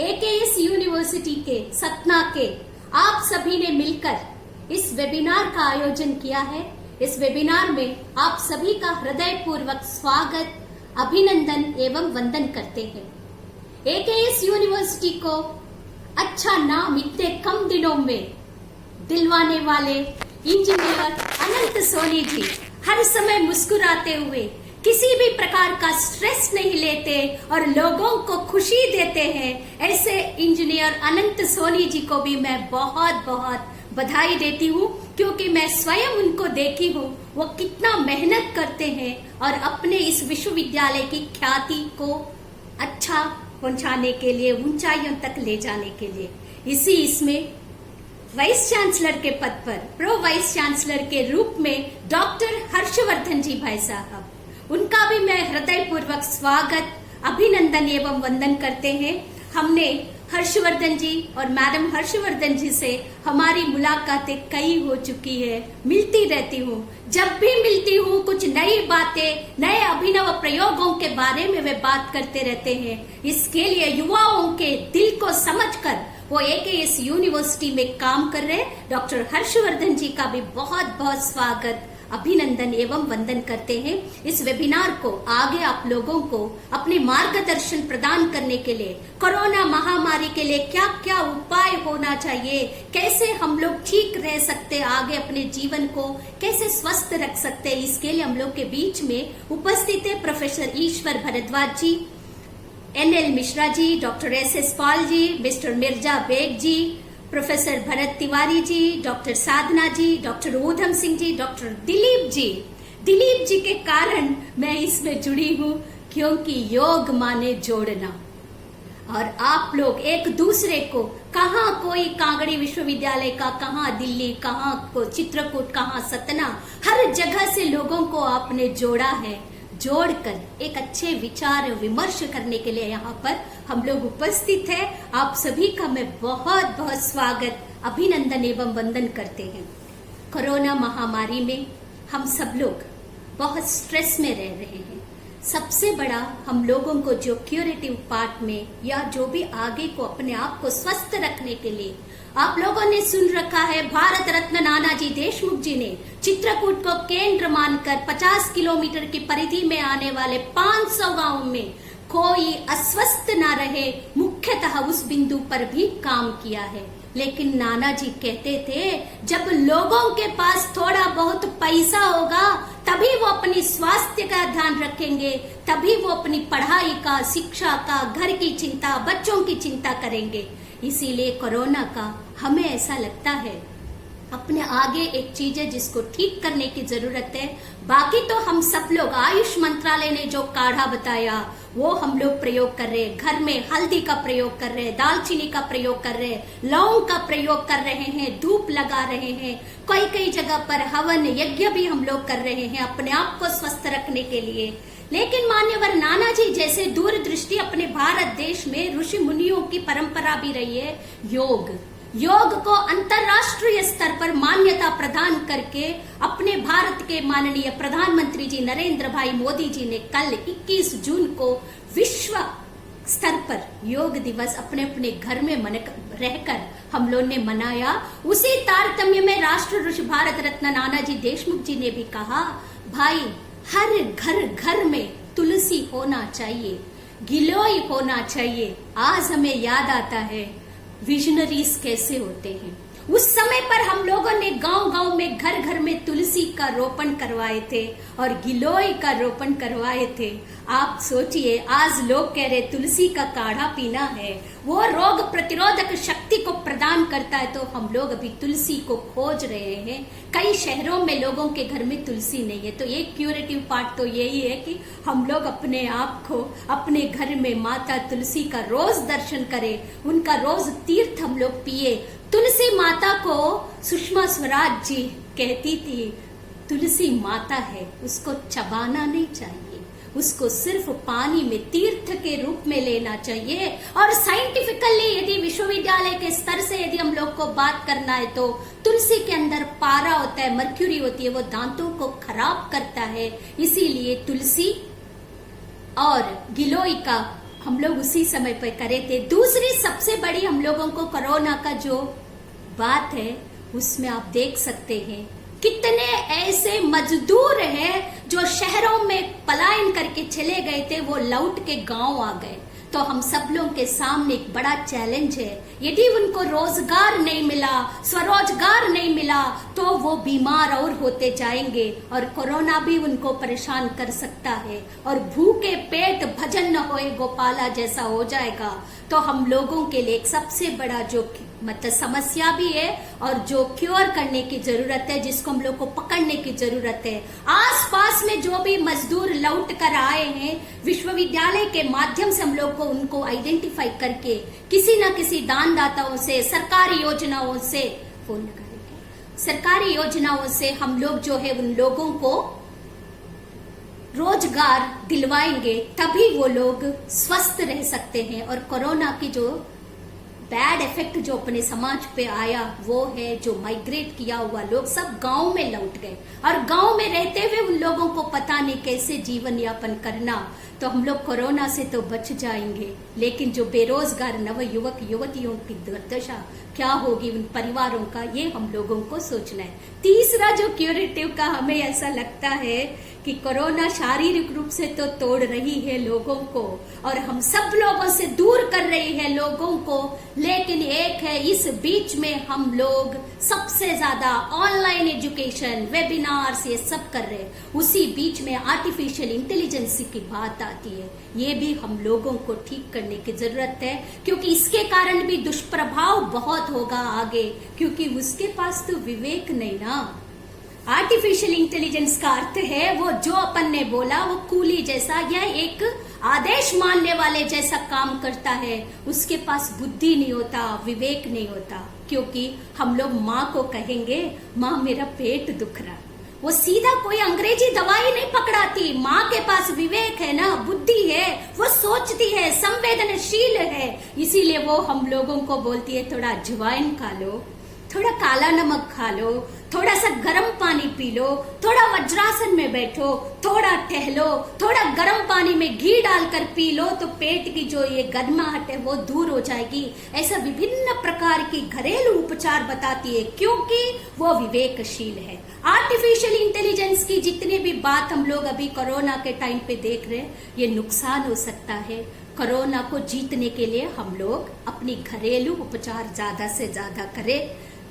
AKS university के सतना के आप सभी ने मिलकर इस वेबिनार का आयोजन किया है। इस वेबिनार में आप सभी का हृदयपूर्वक स्वागत, अभिनंदन एवं वंदन करते हैं। एकेएस यूनिवर्सिटी को अच्छा नाम इतने कम दिनों में दिलवाने वाले इंजीनियर अनंत सोनी जी हर समय मुस्कुराते हुए, किसी भी प्रकार का स्ट्रेस नहीं लेते और लोगों को खुशी देते हैं। ऐसे इंजीनियर अनंत सोनी जी को भी मैं बहुत बहुत बधाई देती हूँ, क्योंकि मैं स्वयं उनको देखी हूँ वो कितना मेहनत करते हैं और अपने इस विश्वविद्यालय की ख्याति को अच्छा पहुंचाने के लिए, ऊंचाइयों तक ले जाने के लिए। इसमें वाइस चांसलर के पद पर प्रो वाइस चांसलर के रूप में डॉक्टर हर्षवर्धन जी भाई साहब, उनका भी मैं हृदयपूर्वक स्वागत, अभिनंदन एवं वंदन करते हैं। हमने हर्षवर्धन जी और मैडम हर्षवर्धन जी से हमारी मुलाकातें कई हो चुकी है, मिलती रहती हूँ। जब भी मिलती हूँ कुछ नई बातें, नए अभिनव प्रयोगों के बारे में वे बात करते रहते हैं। इसके लिए युवाओं के दिल को समझकर वो एकेएस यूनिवर्सिटी में काम कर रहे डॉक्टर हर्षवर्धन जी का भी बहुत बहुत स्वागत, अभिनंदन एवं वंदन करते हैं। इस वेबिनार को आगे आप लोगों को अपने मार्गदर्शन प्रदान करने के लिए, कोरोना महामारी के लिए क्या क्या उपाय होना चाहिए, कैसे हम लोग ठीक रह सकते, आगे अपने जीवन को कैसे स्वस्थ रख सकते, इसके लिए हम लोग के बीच में उपस्थित है प्रोफेसर ईश्वर भारद्वाज जी, NL Mishra ji, doctor SS Pal ji, mister Mirza bag जी, प्रोफेसर भरत तिवारी जी, डॉक्टर साधना जी, डॉक्टर ऊधम सिंह जी, डॉक्टर दिलीप जी। दिलीप जी के कारण मैं इसमें जुड़ी हूँ, क्योंकि योग माने जोड़ना, और आप लोग एक दूसरे को, कहाँ कोई कांगड़ी विश्वविद्यालय का, कहाँ दिल्ली, कहाँ को चित्रकूट, कहाँ सतना, हर जगह से लोगों को आपने जोड़ा है। जोड़कर एक अच्छे विचार विमर्श करने के लिए यहाँ पर हम लोग उपस्थित हैं। आप सभी का मैं बहुत बहुत स्वागत, अभिनंदन एवं वंदन करते हैं। कोरोना महामारी में हम सब लोग बहुत स्ट्रेस में रह रहे हैं। सबसे बड़ा हम लोगों को जो क्यूरेटिव पार्ट में, या जो भी आगे को अपने आप को स्वस्थ रखने के लिए, आप लोगों ने सुन रखा है भारत रत्न नानाजी देशमुख जी ने चित्रकूट को केंद्र मानकर 50 किलोमीटर की परिधि में आने वाले 500 गांवों में कोई अस्वस्थ ना रहे, मुख्यतः उस बिंदु पर भी काम किया है। लेकिन नाना जी कहते थे, जब लोगों के पास थोड़ा बहुत पैसा होगा तभी वो अपनी स्वास्थ्य का ध्यान रखेंगे, तभी वो अपनी पढ़ाई का, शिक्षा का, घर की चिंता, बच्चों की चिंता करेंगे। इसीलिए कोरोना का हमें ऐसा लगता है अपने आगे एक चीज है जिसको ठीक करने की जरूरत है। बाकी तो हम सब लोग, आयुष मंत्रालय ने जो काढ़ा बताया वो हम लोग प्रयोग कर रहे हैं। घर में हल्दी का प्रयोग कर रहे हैं, दालचीनी का प्रयोग कर रहे हैं, लौंग का प्रयोग कर रहे हैं, धूप लगा रहे हैं, कई कई जगह पर हवन यज्ञ भी हम लोग कर रहे हैं अपने आप को स्वस्थ रखने के लिए। लेकिन मान्यवर नाना जी जैसे दूरदृष्टि, अपने भारत देश में ऋषि मुनियों की परंपरा भी रही है। योग को अंतर्राष्ट्रीय स्तर पर मान्यता प्रदान करके अपने भारत के माननीय प्रधानमंत्री जी नरेंद्र भाई मोदी जी ने कल 21 जून को विश्व स्तर पर योग दिवस अपने अपने घर में रहकर हम लोग ने मनाया। उसी तारतम्य में राष्ट्र ऋषि भारत रत्न नानाजी देशमुख जी ने भी कहा, भाई हर घर घर में तुलसी होना चाहिए, गिलोय होना चाहिए। आज हमें याद आता है विजनरीज कैसे होते हैं। उस समय पर हम लोगों ने गांव गांव में, घर घर में तुलसी का रोपण करवाए थे और गिलोय का रोपण करवाए थे। आप सोचिए, आज लोग कह रहे तुलसी का काढ़ा पीना है, वो रोग प्रतिरोधक शक्ति को प्रदान करता है, तो हम लोग अभी तुलसी को खोज रहे हैं। कई शहरों में लोगों के घर में तुलसी नहीं है। तो एक क्यूरेटिव पार्ट तो यही है कि हम लोग अपने आप को, अपने घर में माता तुलसी का रोज दर्शन करें, उनका रोज तीर्थ हम लोग पिए। तुलसी माता को सुषमा स्वराज जी कहती थी, तुलसी माता है, उसको चबाना नहीं चाहिए, उसको सिर्फ पानी में तीर्थ के रूप में लेना चाहिए। और साइंटिफिकली यदि विश्वविद्यालय के स्तर से यदि हम लोग को बात करना है तो तुलसी के अंदर पारा होता है, मर्क्यूरी होती है, वो दांतों को खराब करता है। इसीलिए तुलसी और गिलोय का हम लोग उसी समय पर करे थे। दूसरी सबसे बड़ी हम लोगों को कोरोना का जो बात है उसमें आप देख सकते हैं कितने ऐसे मजदूर हैं जो शहरों में पलायन करके चले गए थे, वो लौट के गांव आ गए। तो हम सब लोगों के सामने एक बड़ा चैलेंज है, यदि उनको रोजगार नहीं मिला, स्वरोजगार नहीं मिला, तो वो बीमार और होते जाएंगे और कोरोना भी उनको परेशान कर सकता है और भूखे पेट भजन न होए गोपाला जैसा हो जाएगा। तो हम लोगों के लिए एक सबसे बड़ा जो मतलब समस्या भी है और जो क्योर करने की जरूरत है, जिसको हम लोग को पकड़ने की जरूरत है। आसपास में जो भी मजदूर लौट कर आए हैं, विश्वविद्यालय के माध्यम से हम लोग को उनको आइडेंटिफाई करके किसी न किसी दानदाताओं से, सरकारी योजनाओं से, फोन लगा देंगे, सरकारी योजनाओं से हम लोग जो है उन लोगों को रोजगार दिलवाएंगे, तभी वो लोग स्वस्थ रह सकते हैं। और कोरोना की जो बैड इफेक्ट जो अपने समाज पे आया वो है जो माइग्रेट किया हुआ लोग सब गांव में लौट गए और गांव में रहते हुए उन लोगों को पता नहीं कैसे जीवन यापन करना। तो हम लोग कोरोना से तो बच जाएंगे, लेकिन जो बेरोजगार नव युवक युवतियों की दुर्दशा क्या होगी उन परिवारों का, ये हम लोगों को सोचना है। तीसरा जो क्यूरेटिव का हमें ऐसा लगता है कि कोरोना शारीरिक रूप से तो तोड़ रही है लोगों को और हम सब लोगों से दूर कर रही है लोगों को, लेकिन एक है इस बीच में हम लोग सबसे ज्यादा ऑनलाइन एजुकेशन, वेबिनार्स ये सब कर रहे हैं। उसी बीच में आर्टिफिशियल इंटेलिजेंस की बात आती है, ये भी हम लोगों को ठीक करने की जरूरत है, क्योंकि इसके कारण भी दुष्प्रभाव बहुत होगा आगे, क्योंकि उसके पास तो विवेक नहीं ना। आर्टिफिशियल इंटेलिजेंस का अर्थ है वो जो अपन ने बोला वो कूली जैसा या एक आदेश मानने वाले जैसा काम करता है, उसके पास बुद्धि नहीं होता, विवेक नहीं होता। क्योंकि हम लोग माँ को कहेंगे माँ मेरा पेट दुख रहा, वो सीधा कोई अंग्रेजी दवाई नहीं पकड़ाती। माँ के पास विवेक है ना, बुद्धि है, वो सोचती है, संवेदनशील है, इसीलिए वो हम लोगों को बोलती है थोड़ा अजवाइन खा लो, थोड़ा काला नमक खा लो, थोड़ा सा गर्म पानी पी लो, थोड़ा वज्रासन में बैठो, थोड़ा टहलो, थोड़ा गर्म पानी में घी डालकर पी लो तो पेट की जो ये गर्माहट है वो दूर हो जाएगी। ऐसा विभिन्न प्रकार की घरेलू उपचार बताती है, क्योंकि वो विवेकशील है। आर्टिफिशियल इंटेलिजेंस की जितनी भी बात हम लोग अभी कोरोना के टाइम पे देख रहे हैं, ये नुकसान हो सकता है। कोरोना को जीतने के लिए हम लोग अपनी घरेलू उपचार ज्यादा से ज्यादा करें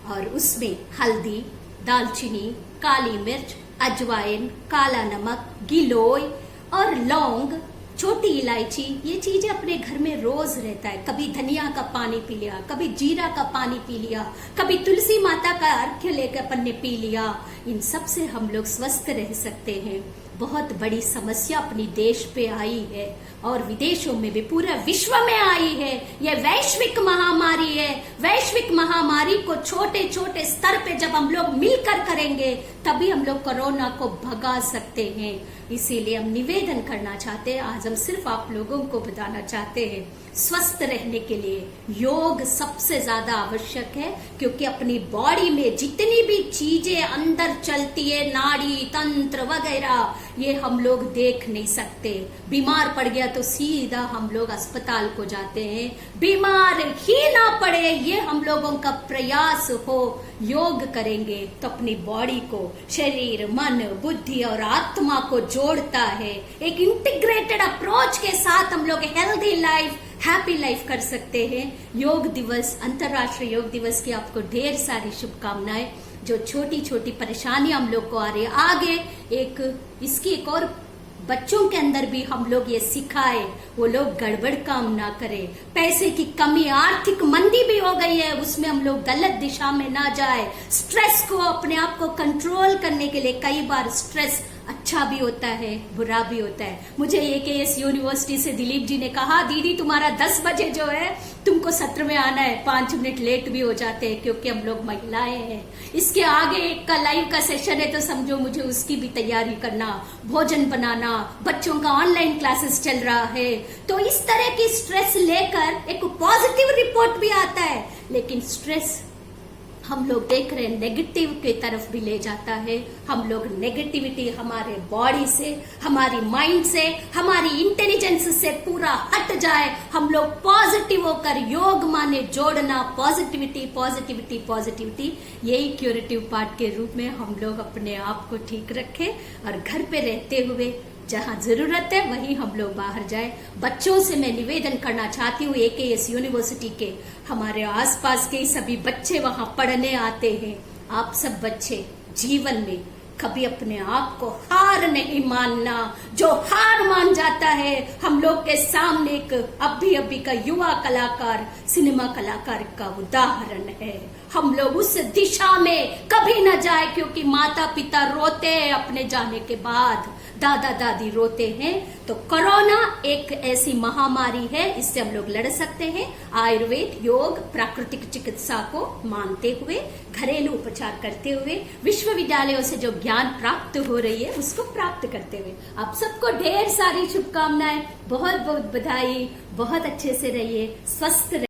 और उसमें हल्दी, दालचीनी, काली मिर्च, अजवाइन, काला नमक, गिलोय और लौंग, छोटी इलायची, ये चीजें अपने घर में रोज रहता है। कभी धनिया का पानी पी लिया, कभी जीरा का पानी पी लिया, कभी तुलसी माता का अर्घ्य लेकर अपन ने पी लिया। इन सब से हम लोग स्वस्थ रह सकते हैं। बहुत बड़ी समस्या अपनी देश पे आई है और विदेशों में भी, पूरा विश्व में आई है। यह वैश्विक महामारी है। वैश्विक महामारी को छोटे छोटे स्तर पे जब हम लोग मिलकर करेंगे तभी हम लोग कोरोना को भगा सकते हैं। इसीलिए हम निवेदन करना चाहते हैं, आज हम सिर्फ आप लोगों को बताना चाहते हैं, स्वस्थ रहने के लिए योग सबसे ज्यादा आवश्यक है, क्योंकि अपनी बॉडी में जितनी भी चीजें अंदर चलती है, नाड़ी तंत्र वगैरह, ये हम लोग देख नहीं सकते। बीमार पड़ गया तो सीधा हम लोग अस्पताल को जाते हैं, बीमार ही ना पड़े ये हम लोगों का प्रयास हो। योग करेंगे तो अपनी बॉडी को, शरीर, मन, बुद्धि और आत्मा को जोड़ता है। एक इंटीग्रेटेड अप्रोच के साथ हम लोग हेल्दी लाइफ, हैप्पी लाइफ कर सकते हैं। योग दिवस, अंतर्राष्ट्रीय योग दिवस की आपको ढेर सारी शुभकामनाएं। जो छोटी छोटी परेशानियां हम लोग को आ रही है, आगे इसकी एक और बच्चों के अंदर भी हम लोग ये सिखाए, वो लोग गड़बड़ काम ना करें। पैसे की कमी, आर्थिक मंदी भी हो गई है, उसमें हम लोग गलत दिशा में ना जाए। स्ट्रेस को, अपने आप को कंट्रोल करने के लिए, कई बार स्ट्रेस अच्छा भी होता है, बुरा भी होता है। मुझे AKS यूनिवर्सिटी से दिलीप जी ने कहा, दीदी तुम्हारा 10 बजे जो है तुमको सत्र में आना है, 5 मिनट लेट भी हो जाते हैं क्योंकि हम लोग महिलाएं हैं। इसके आगे एक का लाइव का सेशन है तो समझो मुझे उसकी भी तैयारी करना, भोजन बनाना, बच्चों का ऑनलाइन क्लासेस चल रहा है। तो इस तरह की स्ट्रेस लेकर एक पॉजिटिव रिपोर्ट भी आता है, लेकिन स्ट्रेस हम लोग देख रहे हैं नेगेटिव की तरफ भी ले जाता है। हम लोग नेगेटिविटी हमारे बॉडी से, हमारी माइंड से, हमारी इंटेलिजेंस से पूरा हट जाए। हम लोग पॉजिटिव होकर योग माने जोड़ना, पॉजिटिविटी पॉजिटिविटी पॉजिटिविटी, यही क्यूरेटिव पार्ट के रूप में हम लोग अपने आप को ठीक रखें और घर पे रहते हुए जहां जरूरत है वहीं हम लोग बाहर जाए। बच्चों से मैं निवेदन करना चाहती हूँ, AKS यूनिवर्सिटी के हमारे आसपास के सभी बच्चे वहां पढ़ने आते हैं। आप सब बच्चे जीवन में कभी अपने आप को हार नहीं मानना। जो हार मान जाता है, हम लोग के सामने एक अभी का युवा कलाकार, सिनेमा कलाकार का उदाहरण है। हम लोग उस दिशा में कभी न जाए, क्योंकि माता पिता रोते हैं अपने जाने के बाद, दादा दादी रोते हैं। तो कोरोना एक ऐसी महामारी है, इससे हम लोग लड़ सकते हैं आयुर्वेद, योग, प्राकृतिक चिकित्सा को मानते हुए, घरेलू उपचार करते हुए, विश्वविद्यालयों से जो ज्ञान प्राप्त हो रही है उसको प्राप्त करते हुए। आप सबको ढेर सारी शुभकामनाएं, बहुत बहुत बधाई। बहुत अच्छे से रहिए, स्वस्थ रहिए।